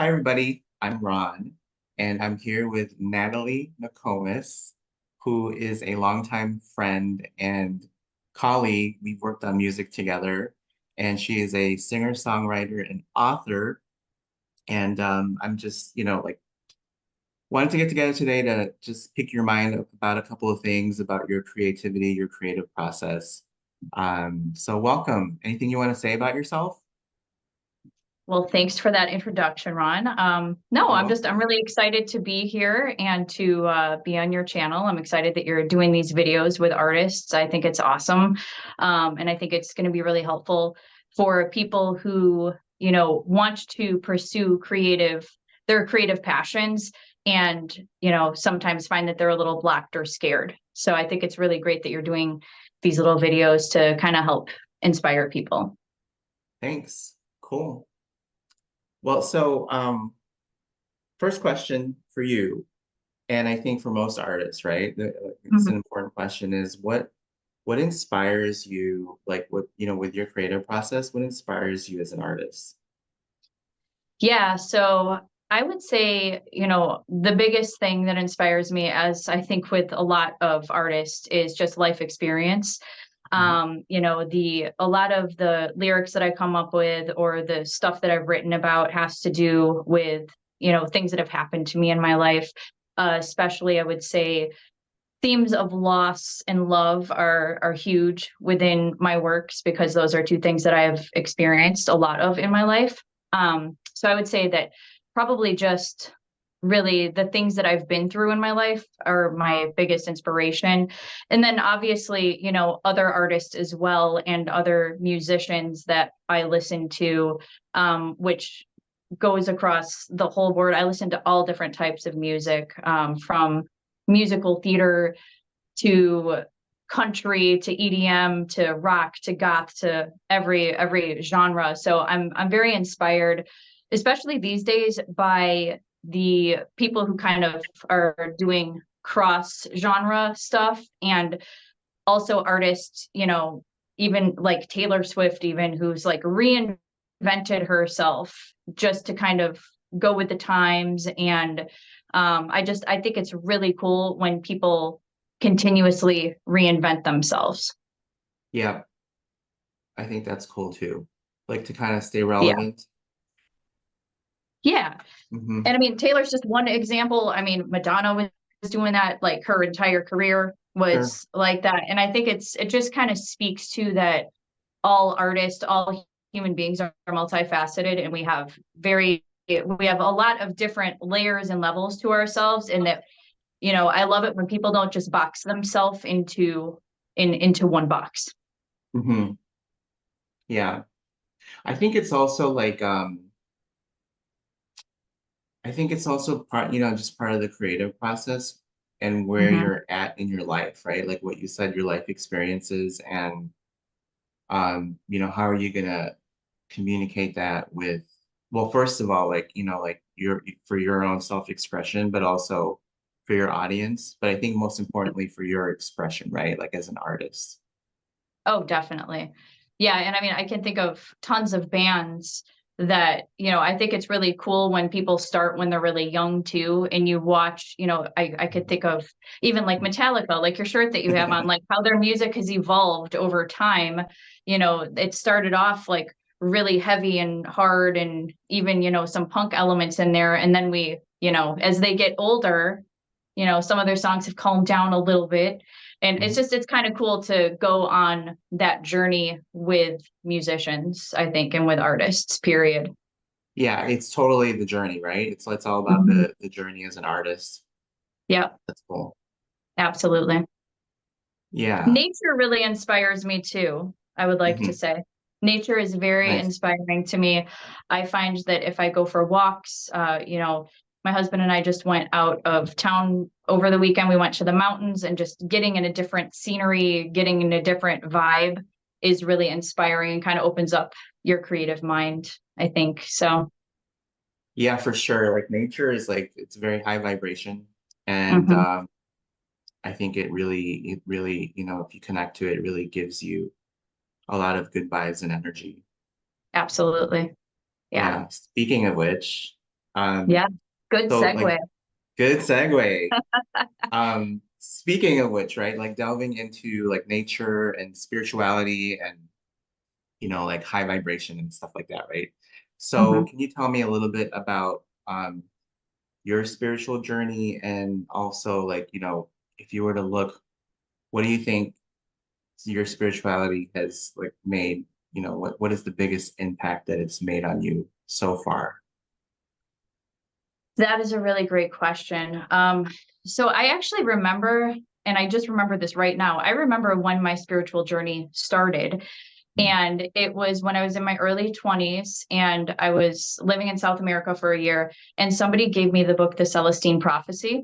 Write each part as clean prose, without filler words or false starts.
Hi, everybody. I'm Ron, and I'm here with Natalie Nokomis, who is a longtime friend and colleague. We've worked on music together, and she is a singer-songwriter and author. And I'm just, wanted to get together today to just pick your mind about a couple of things about your creativity, your creative process. So welcome. Anything you want to say about yourself? Well, thanks for that introduction, Ron. No, You're I'm welcome. really excited to be here and to be on your channel. I'm excited that you're doing these videos with artists. I think it's awesome. And I think it's going to be really helpful for people who, want to pursue their creative passions and, sometimes find that they're a little blocked or scared. So I think it's really great that you're doing these little videos to kind of help inspire people. Thanks. Cool. Well, first question for you, and I think for most artists, right? It's an important question is what inspires you, like with your creative process, what inspires you as an artist? Yeah, so I would say, the biggest thing that inspires me, as I think with a lot of artists, is just life experience. Mhm. The a lot of the lyrics that I come up with or the stuff that I've written about has to do with, things that have happened to me in my life. Especially, I would say themes of loss and love are huge within my works because those are two things that I have experienced a lot of in my life. So I would say that probably just really the things that I've been through in my life are my biggest inspiration. And then obviously, other artists as well and other musicians that I listen to, which goes across the whole board. I listen to all different types of music, from musical theater to country to EDM to rock to goth to every genre. So I'm very inspired, especially these days, by the people who kind of are doing cross genre stuff, and also artists, even like Taylor Swift, even who's like reinvented herself just to kind of go with the times. And I think it's really cool when people continuously reinvent themselves. Yeah, I think that's cool too. Like to kind of stay Yeah. relevant. Yeah. Hmm. And I mean, Taylor's just one example. I mean, Madonna was doing that, like her entire career Sure. was like that. And I think it just kind of speaks to that all artists, all human beings are multifaceted, and we have a lot of different layers and levels to ourselves. And that, I love it when people don't just box themselves into one box. Hmm. Yeah. I think it's also like I think it's also part, just part of the creative process and where Hmm. you're at in your life, right? Like what you said, your life experiences and how are you gonna communicate that with, well, first of all, like, like for your own self-expression, but also for your audience. But I think most importantly for your expression, right? Like as an artist. Oh, definitely. Yeah, and I mean, I can think of tons of bands that, I think it's really cool when people start when they're really young too, and you watch, I could think of even like Metallica, like your shirt that you have on, like how their music has evolved over time. It started off like really heavy and hard and even, some punk elements in there. And then as they get older, some of their songs have calmed down a little bit. And it's kind of cool to go on that journey with musicians, I think, and with artists, period. Yeah, it's totally the journey, right? It's all about Mhm. the journey as an artist. Yeah, That's cool. absolutely. Yeah. Nature really inspires me too, I would like to Hmm. say. Nature is very Nice. inspiring to me. I find that if I go for walks, my husband and I just went out of town over the weekend. We went to the mountains, and just getting in a different scenery, getting in a different vibe is really inspiring and kind of opens up your creative mind, I think. So, Yeah, for sure. Like nature is like it's very high vibration. And mhm, I think it really, if you connect to it, it really gives you a lot of good vibes and energy. absolutely. Yeah. Yeah. Speaking of which, Um, Yeah. Good so like segue. good segue. Speaking of which, right, like delving into like nature and spirituality and like high vibration and stuff like that, right? So Mhm. can you tell me a little bit about your spiritual journey and also like, if you were to look, what do you think your spirituality has like made, what is the biggest impact that it's made on you so far? That is a really great question. So I actually remember, and I just remember this right now. I remember when my spiritual journey started, Mm. and it was when I was in my early 20s and I was living in South America for a year, and somebody gave me the book, The Celestine Prophecy.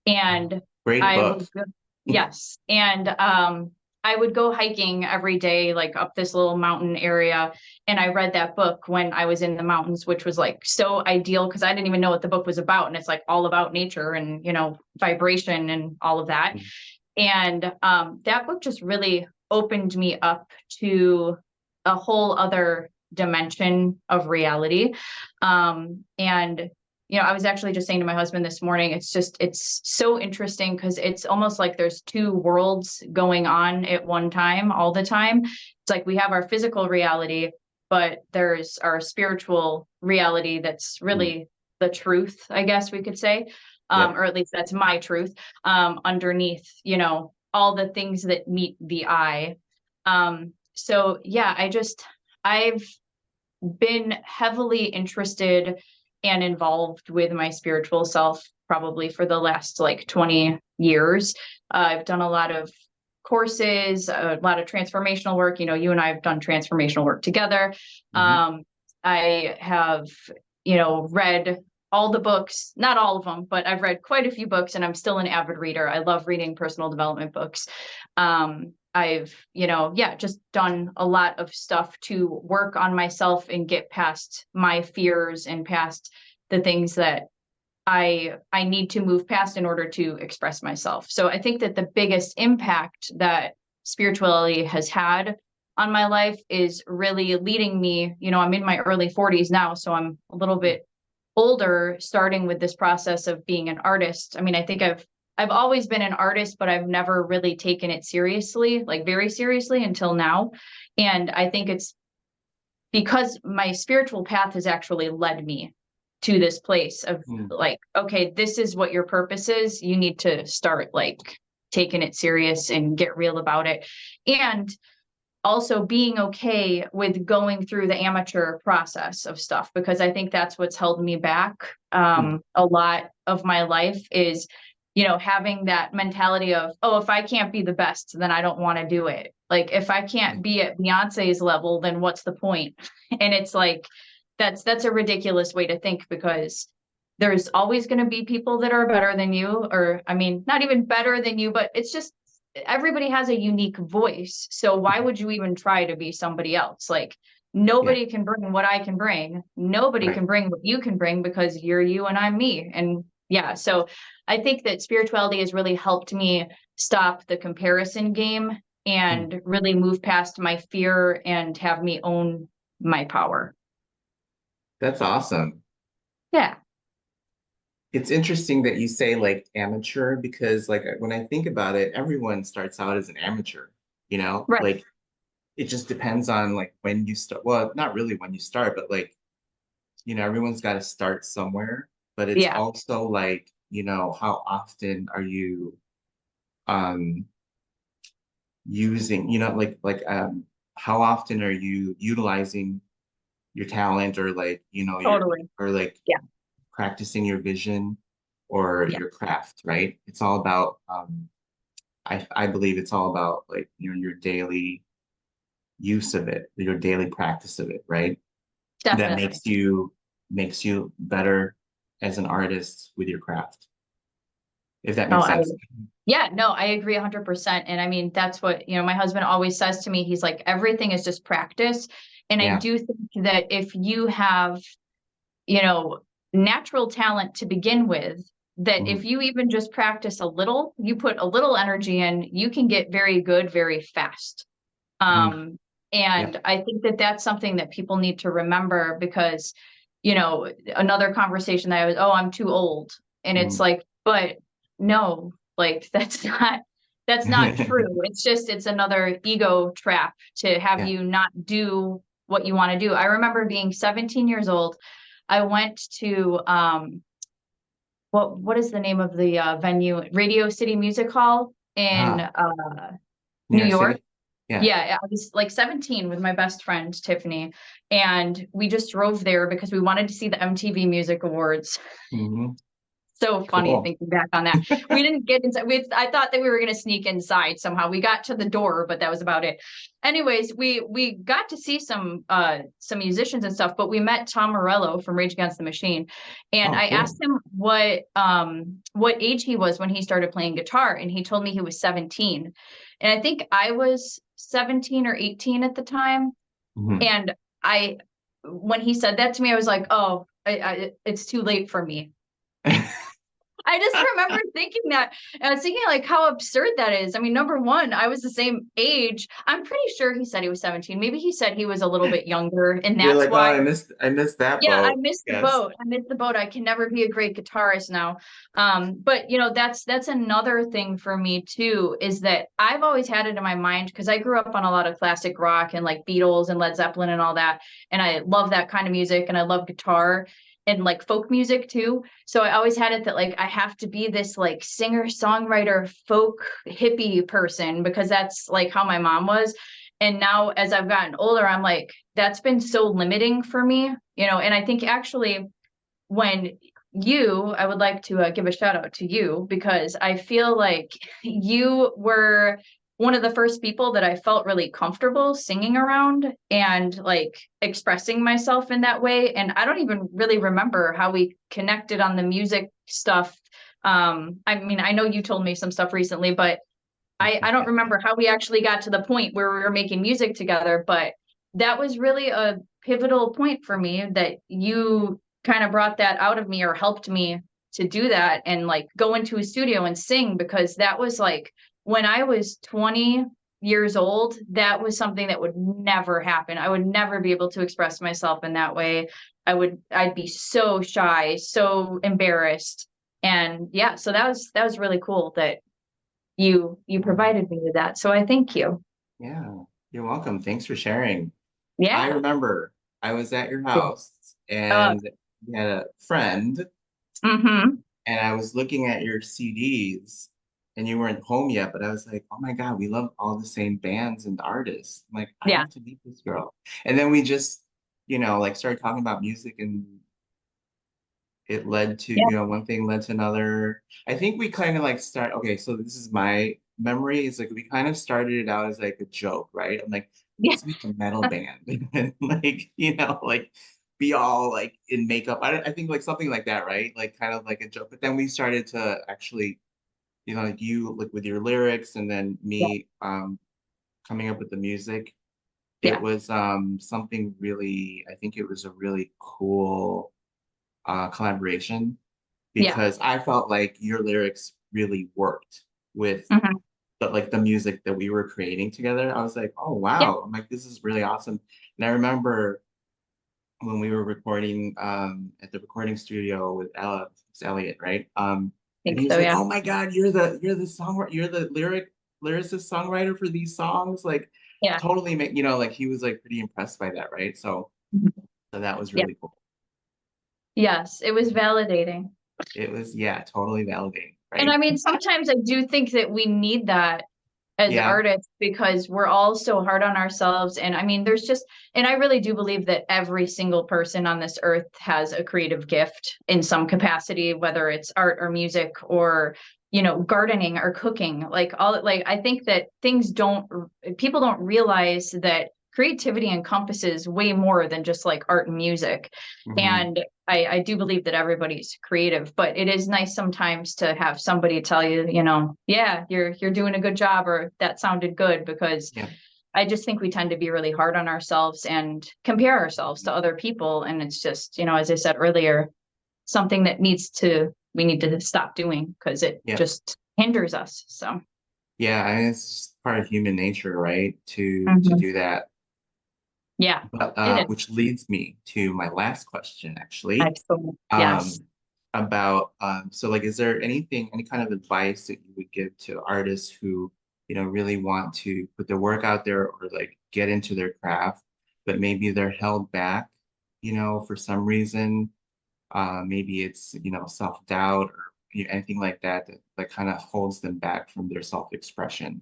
Oh, And great I book. would go, yes. And I would go hiking every day, like up this little mountain area. And I read that book when I was in the mountains, which was like so ideal because I didn't even know what the book was about. And it's like all about nature and, vibration and all of that. Mm. And that book just really opened me up to a whole other dimension of reality. And I was actually just saying to my husband this morning, it's so interesting because it's almost like there's two worlds going on at one time, all the time. It's like we have our physical reality, but there's our spiritual reality that's Mm. really the truth, I guess we could say. Yep. Or at least that's my truth, underneath, all the things that meet the eye. So yeah, I've been heavily interested and involved with my spiritual self probably for the last like 20 years. I've done a lot of courses, a lot of transformational work. You and I have done transformational work together. Hmm. I have, read all the books, not all of them, but I've read quite a few books and I'm still an avid reader. I love reading personal development books. I've, yeah, just done a lot of stuff to work on myself and get past my fears and past the things that I need to move past in order to express myself. So I think that the biggest impact that spirituality has had on my life is really leading me. I'm in my early 40s now, so I'm a little bit older, starting with this process of being an artist. I mean, I think I've always been an artist, but I've never really taken it seriously, like very seriously until now. And I think it's because my spiritual path has actually led me to this place of Mm. like, okay, this is what your purpose is. You need to start like taking it serious and get real about it. And also being okay with going through the amateur process of stuff, because I think that's what's held me back Mm. a lot of my life is, having that mentality of, oh, if I can't be the best, then I don't want to do it. Like if I can't be at Beyonce's level, then what's the point? And it's like, that's a ridiculous way to think because there's always going to be people that are better than you, or I mean, not even better than you, but it's just everybody has a unique voice. So why would you even try to be somebody else? Like Yeah. nobody can bring what I can bring. Nobody Right. can bring what you can bring because you're you and I'm me. And yeah, so I think that spirituality has really helped me stop the comparison game Mm. and really move past my fear and have me own my power. That's awesome. Yeah. It's interesting that you say like amateur because like when I think about it, everyone starts out as an amateur, Right. like it just depends on like when you start. Well, not really when you start, but like, everyone's got to start somewhere, but it's Yeah. also like, how often are you um using, how often are you utilizing your talent or like, Totally. or like Yeah. practicing your vision or Yeah. your craft, right? It's all about I believe it's all about like your daily use of it, your daily practice of it, right? That Definitely. makes you better as an artist with your craft, if that Oh, makes sense. yeah, no, I agree 100%. And I mean, that's what, my husband always says to me. He's like, everything is just practice. And I Yeah. do think that if you have, you know, natural talent to begin with, that if Mhm. you even just practice a little, you put a little energy in, you can get very good very fast. Mhm. Um, Yep. and I think that that's something that people need to remember because another conversation that I was, oh, I'm too old. And it's Mm. like, but no, like that's not true. It's another ego trap to have Yeah. you not do what you want to do. I remember being 17 years old. I went to what is the name of the venue? Radio City Music Hall in Ah, New New York York. City. Yeah. Yeah, I was like 17 with my best friend Tiffany, and we just drove there because we wanted to see the MTV Music Awards. Hmm. So funny Cool. thinking back on that. We didn't get inside. I thought that we were going to sneak inside somehow. We got to the door, but that was about it. Anyways, we got to see some musicians and stuff, but we met Tom Morello from Rage Against the Machine, and Oh, I asked cool. him what age he was when he started playing guitar, and he told me he was 17. And I think I was 17 or 18 at the time. Hmm. And I when he said that to me, I was like, oh, it's too late for me. I just remember thinking that, and I was thinking like how absurd that is. I mean, number one, I was the same age. I'm pretty sure he said he was 17. Maybe he said he was a little bit younger, and You're that's like, oh, why. I missed that Yeah, I boat, missed I the guess. boat. I missed the boat. I can never be a great guitarist now. But that's another thing for me too, is that I've always had it in my mind because I grew up on a lot of classic rock and like Beatles and Led Zeppelin and all that. And I love that kind of music and I love guitar and like folk music too. So I always had it that like I have to be this like singer, songwriter, folk hippie person because that's like how my mom was. And now as I've gotten older, I'm like, that's been so limiting for me, and I think actually when I would like to give a shout out to you because I feel like you were one of the first people that I felt really comfortable singing around and like expressing myself in that way. And I don't even really remember how we connected on the music stuff. I mean, I know you told me some stuff recently, but I don't remember how we actually got to the point where we were making music together, but that was really a pivotal point for me that you kind of brought that out of me or helped me to do that and like go into a studio and sing because that was like when I was 20 years old, that was something that would never happen. I would never be able to express myself in that way. I'd be so shy, so embarrassed. And yeah, so that was really cool that you Oh, provided me with that. So I thank you. yeah. You're welcome. Thanks for sharing. I Yeah. remember I was at your house Uh, and you had a friend, mm-hmm. and I was looking at your CDs and you weren't home yet, but I was like, oh my God, we love all the same bands and artists. I'm like, I Yeah. have to meet this girl. And then we just, like started talking about music, and it led to, Yeah. one thing led to another. I think we kind of like okay, so this is my memory, is like we kind of started it out as like a joke, right? I'm like, Yeah. let's make a metal band and like, like be all like in makeup. I think like something like that, right? Like kind of like a joke. But then we started to actually, like you like with your lyrics and then Yeah. me coming up with the music. It Yeah. was something really, I think it was a really cool collaboration Yeah. because I felt like your lyrics really worked with Hmm. the music that we were creating together. I was like, oh Yeah. wow, I'm like, this is really awesome. And I remember when we were recording at the recording studio with Ella, it's Elliot, right? I And think he was so. like, Yeah. oh my God, you're the songwriter, you're the lyricist songwriter for these songs. Like Yeah. totally make, like he was like pretty impressed by that, right? Mhm. So that was Yeah. really cool. Yes. It was validating. It was, yeah, totally validating, And I right? mean, sometimes I do think that we need that as Yeah. artists because we're all so hard on ourselves. And I mean, and I really do believe that every single person on this earth has a creative gift in some capacity, whether it's art or music or, gardening or cooking. Like I think that people don't realize that creativity encompasses way more than just like art and music. Hmm. And I do believe that everybody's creative, but it is nice sometimes to have somebody tell you, yeah, you're doing a good job or that sounded good because Yeah. I just think we tend to be really hard on ourselves and compare ourselves to other people. And it's just, as I said earlier, something that we need to stop doing because it Yeah. just hinders us. So, Yeah. And it's just part of human nature, right? To mhm. do that. Yeah, But it is. which leads me to my last question, actually, Excellent. Yes. um, about so like, is there anything, any kind of advice that you would give to artists who, really want to put their work out there or like get into their craft, but maybe they're held back, for some reason? Maybe it's, self-doubt or anything like that that kind of holds them back from their self-expression.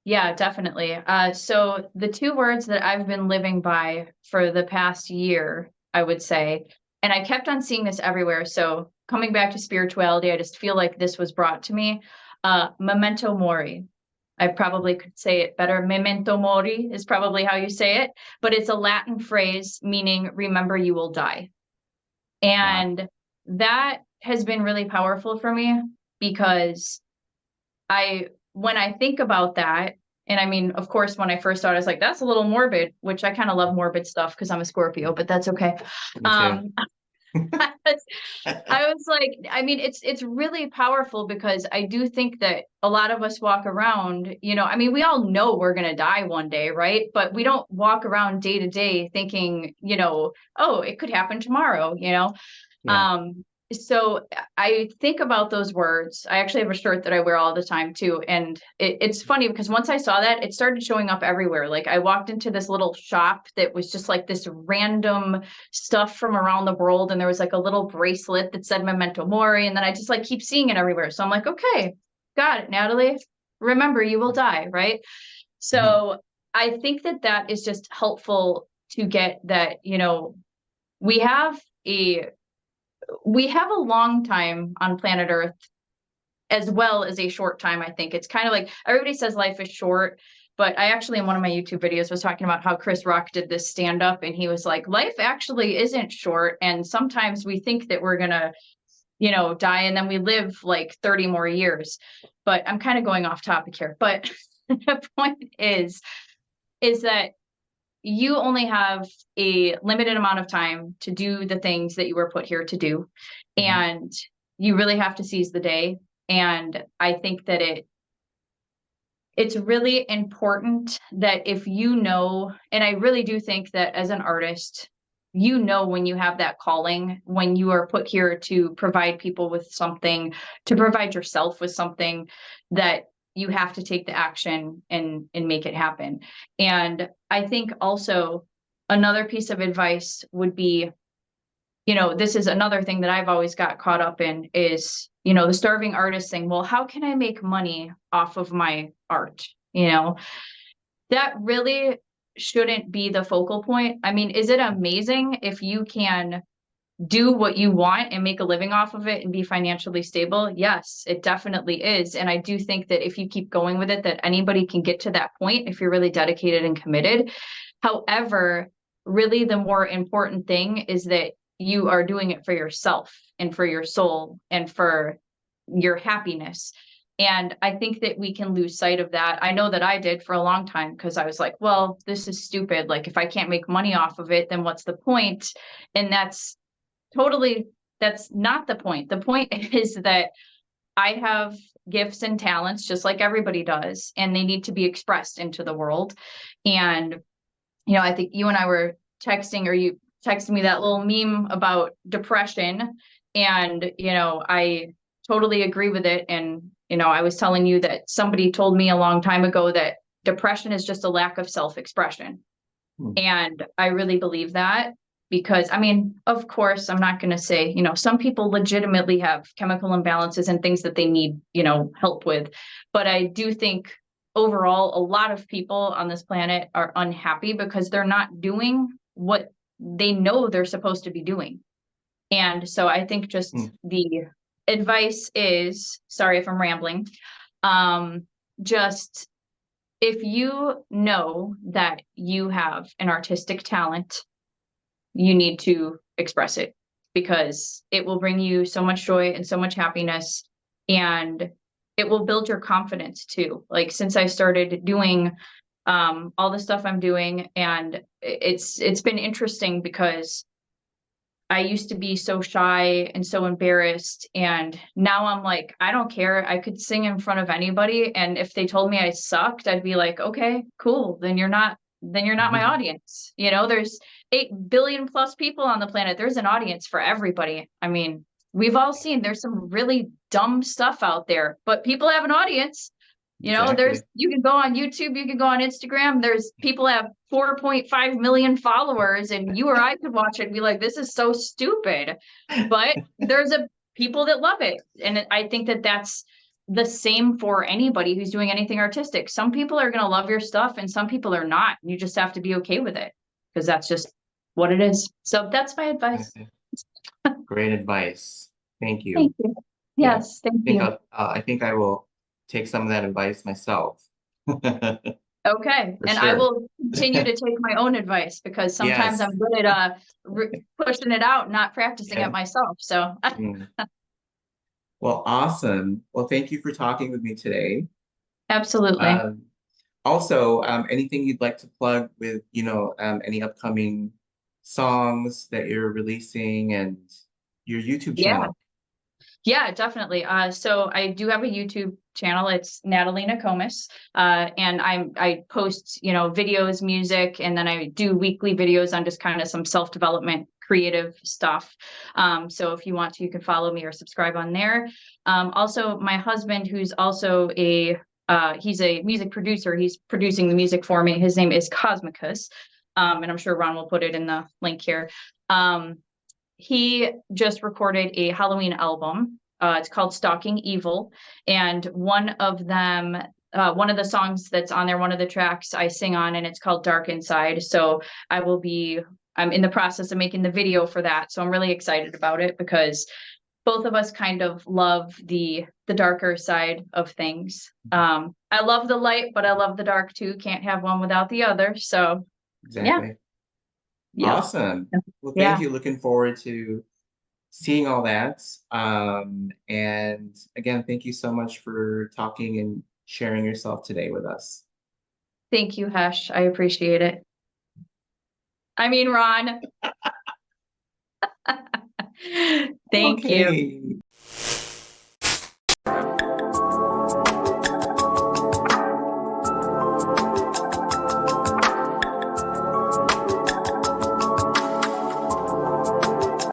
Yeah, definitely. So the two words that I've been living by for the past year, I would say, and I kept on seeing this everywhere. So coming back to spirituality, I just feel like this was brought to me. Memento mori. I probably could say it better. Memento mori is probably how you say it, but it's a Latin phrase meaning remember you will die. Wow. And that has been really powerful for me because when I think about that, and I mean, of course, when I first started, I was like, that's a little morbid, which I kind of love morbid stuff because I'm a Scorpio, but that's okay. Me too. Um, I was like, I mean, it's really powerful because I do think that a lot of us walk around, I mean, we all know we're gonna die one day, right? But we don't walk around day to day thinking, oh, it could happen tomorrow. Yeah. Um, so I think about those words. I actually have a shirt that I wear all the time too. And it's funny because once I saw that, it started showing up everywhere. Like I walked into this little shop that was just like this random stuff from around the world. And there was like a little bracelet that said Memento Mori. And then I just like keep seeing it everywhere. So I'm like, okay, got it, Natalie. Remember, you will die, right? Mhm. So I think that that is just helpful to get that, we have a we have a long time on planet Earth as well as a short time. I think it's kind of like everybody says life is short, but I actually, in one of my YouTube videos, was talking about how Chris Rock did this stand up, and he was like, life actually isn't short. And sometimes we think that we're going to, die and then we live like 30 more years. But I'm kind of going off topic here. But the point is that you only have a limited amount of time to do the things that you were put here to do. Mhm. And you really have to seize the day. And I think that it's really important that if and I really do think that as an artist, when you have that calling, when you are put here to provide people with something, to provide yourself with something, that you have to take the action and make it happen. And I think also another piece of advice would be, this is another thing that I've always got caught up in is, the starving artist saying, well, how can I make money off of my art? That really shouldn't be the focal point. I mean, is it amazing if you can do what you want and make a living off of it and be financially stable? Yes, it definitely is. And I do think that if you keep going with it, that anybody can get to that point if you're really dedicated and committed. However, really the more important thing is that you are doing it for yourself and for your soul and for your happiness. And I think that we can lose sight of that. I know that I did for a long time because I was like, well, this is stupid. Like, if I can't make money off of it, then what's the point? And totally, that's not the point. The point is that I have gifts and talents just like everybody does, and they need to be expressed into the world. And I think you and I were texting, or you texted me that little meme about depression. And, I totally agree with it. And, I was telling you that somebody told me a long time ago that depression is just a lack of self expression. Hmm. And I really believe that because, I mean, of course, I'm not going to say, some people legitimately have chemical imbalances and things that they need, help with. But I do think overall, a lot of people on this planet are unhappy because they're not doing what they know they're supposed to be doing. And so I think Hmm. just the advice is, sorry if I'm rambling, um, just if you know that you have an artistic talent, you need to express it because it will bring you so much joy and so much happiness, and it will build your confidence too. Like, since I started doing all the stuff I'm doing, and it's been interesting because I used to be so shy and so embarrassed. And now I'm like, I don't care. I could sing in front of anybody. And if they told me I sucked, I'd be like, okay, cool. Then you're not then you're not my audience. You know, there's 8 billion plus people on the planet. There's an audience for everybody. I mean, we've all seen there's some really dumb stuff out there, but people have an audience. You know, Exactly. you can go on YouTube, you can go on Instagram. There's people have 4.5 million followers, and you or I could watch it and be like, this is so stupid. But there's a people that love it. And I think that that's the same for anybody who's doing anything artistic. Some people are going to love your stuff and some people are not. You just have to be okay with it because that's just what it is. So that's my advice. Great advice. Thank Thank you. you. Yeah, Yes, thank you. I think I will take some of that advice myself. For Okay. And I sure. will continue to take my own advice because sometimes Yes. I'm good at pushing it out, not practicing it Yeah. myself. So Mm. Well, awesome. Well, thank you for talking with me today. absolutely. Um, Also, anything you'd like to plug with, any upcoming songs that you're releasing and your YouTube Yeah. channel? Yeah, definitely. So I do have a YouTube channel. It's Natalie Nokomis. And I post, videos, music, and then I do weekly videos on just kind of some self-development creative stuff. So if you want to, you can follow me or subscribe on there. Also my husband, who's also he's a music producer. He's producing the music for me. His name is Cosmicus. And I'm sure Ron will put it in the link here. He just recorded a Halloween album. It's called Stalking Evil. And one of the songs that's on there, one of the tracks I sing on, and it's called Dark Inside. So I'm in the process of making the video for that. So I'm really excited about it because both of us kind of love the darker side of things. I love the light, but I love the dark too. Can't have one without the other. So yeah. Exactly. Yep. Awesome. Well, thank Yeah. you. Looking forward to seeing all that. And again, thank you so much for talking and sharing yourself today with us. Thank you, Hesh. I appreciate it. I mean, Ron. Thank you. Okay.